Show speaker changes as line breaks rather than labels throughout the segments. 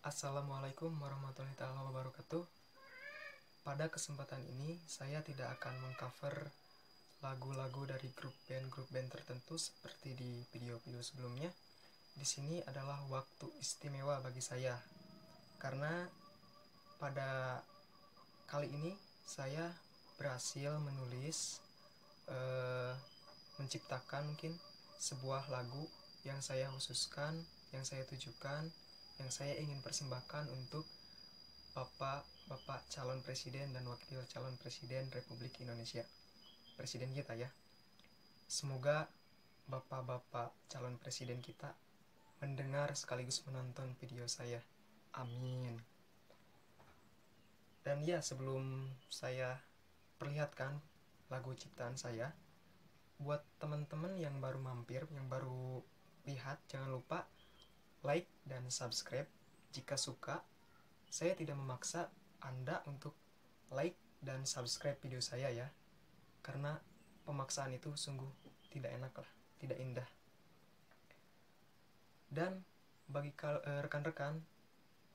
Assalamualaikum warahmatullahi wabarakatuh. Pada kesempatan ini saya tidak akan mengcover lagu-lagu dari grup band tertentu seperti di video-video sebelumnya. Di sini adalah waktu istimewa bagi saya karena pada kali ini saya berhasil menciptakan mungkin sebuah lagu yang saya khususkan, yang saya tujukan, yang saya ingin persembahkan untuk Bapak calon presiden dan wakil calon presiden Republik Indonesia, presiden kita ya. Semoga bapak-bapak calon presiden kita mendengar sekaligus menonton video saya. Amin. Dan ya, sebelum saya perlihatkan lagu ciptaan saya, buat teman-teman yang baru mampir, yang baru lihat, jangan lupa like dan subscribe. Jika suka, saya tidak memaksa Anda untuk like dan subscribe video saya ya, karena pemaksaan itu sungguh tidak enak lah, tidak indah. Dan bagi rekan-rekan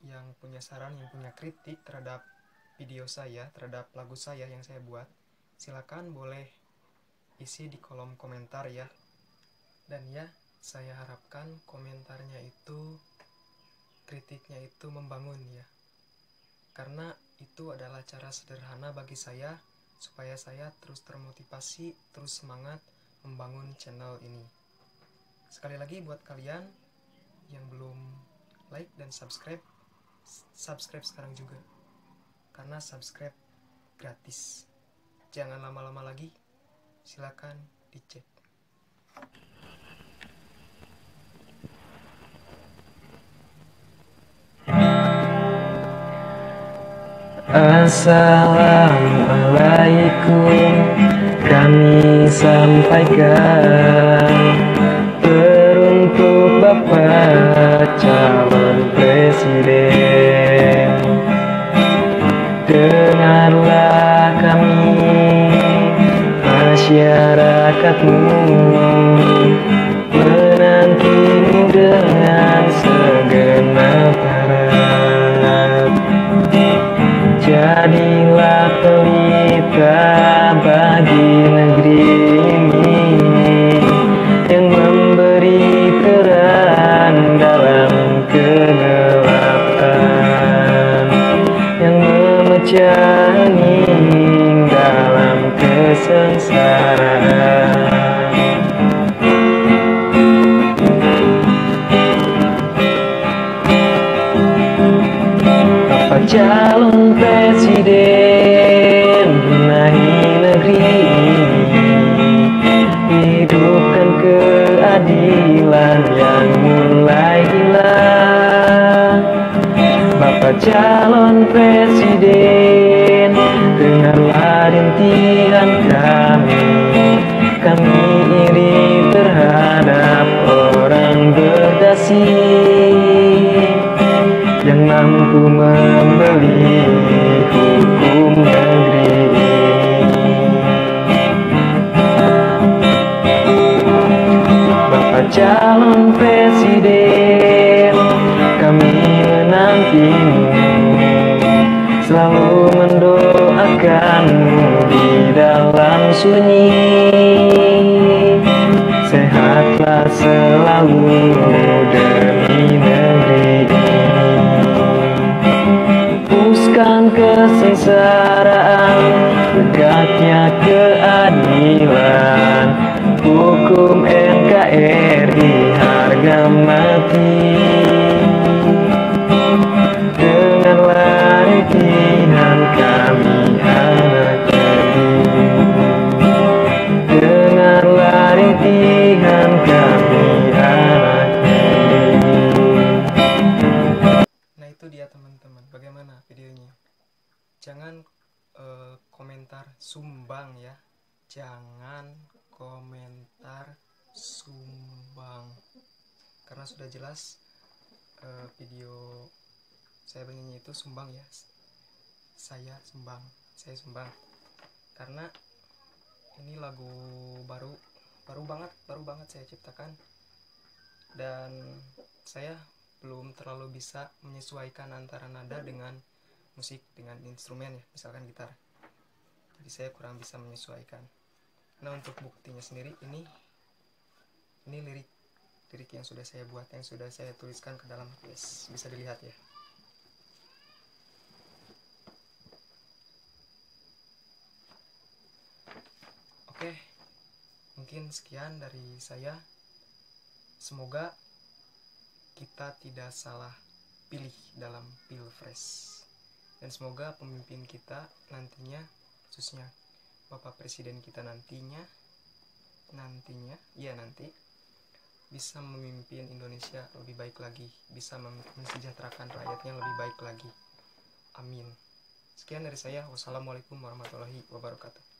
yang punya saran, yang punya kritik terhadap video saya, terhadap lagu saya yang saya buat, silakan boleh isi di kolom komentar ya. Dan ya, saya harapkan komentarnya itu, kritiknya itu membangun ya, karena itu adalah cara sederhana bagi saya supaya saya terus termotivasi, terus semangat membangun channel ini. Sekali lagi buat kalian yang belum like dan subscribe sekarang juga, karena subscribe gratis. Jangan lama-lama lagi, silakan dicek.
Assalamualaikum, kami sampaikan teruntuk Bapak calon presiden. Dengarlah kami, masyarakatmu, menantimu dengan segenap harap. Jadilah pelita bagi negeri ini, yang memberi terang dalam kegelapan, yang memecah hening dalam kesengsaraan. Bapak calon presiden, benahi negeri ini, hidupkan keadilan yang mulai hilang. Bapak calon presiden, dengarlah rintihan kami iri terhadap orang berdasi yang mampu membeli hukum negeri ini. Bapak calon presiden, kami menantimu, selalu mendoakanmu di dalam sunyi. Sehatlah selalu demi negeri ini. Hapuskan kesengsaraan, tegaknya keadilan, hukum NKRI harga mati. Dengarlah rintihan kami anak negeri, dengarlah rintihan kami anak negeri.
Nah, itu dia teman-teman, bagaimana videonya? Jangan komentar sumbang ya, jangan komentar sumbang, karena sudah jelas video saya bernyanyi itu sumbang ya. Saya sumbang karena ini lagu baru banget saya ciptakan, dan saya belum terlalu bisa menyesuaikan antara nada dengan musik, dengan instrumen ya, misalkan gitar. Jadi saya kurang bisa menyesuaikan. Nah, untuk buktinya sendiri ini lirik yang sudah saya buat, yang sudah saya tuliskan ke dalam tulis, bisa dilihat ya. Oke, mungkin sekian dari saya. Semoga kita tidak salah pilih dalam Pilpres, dan semoga pemimpin kita nantinya, khususnya Bapak Presiden kita nantinya bisa memimpin Indonesia lebih baik lagi, bisa mensejahterakan rakyatnya lebih baik lagi. Amin. Sekian dari saya. Wassalamualaikum warahmatullahi wabarakatuh.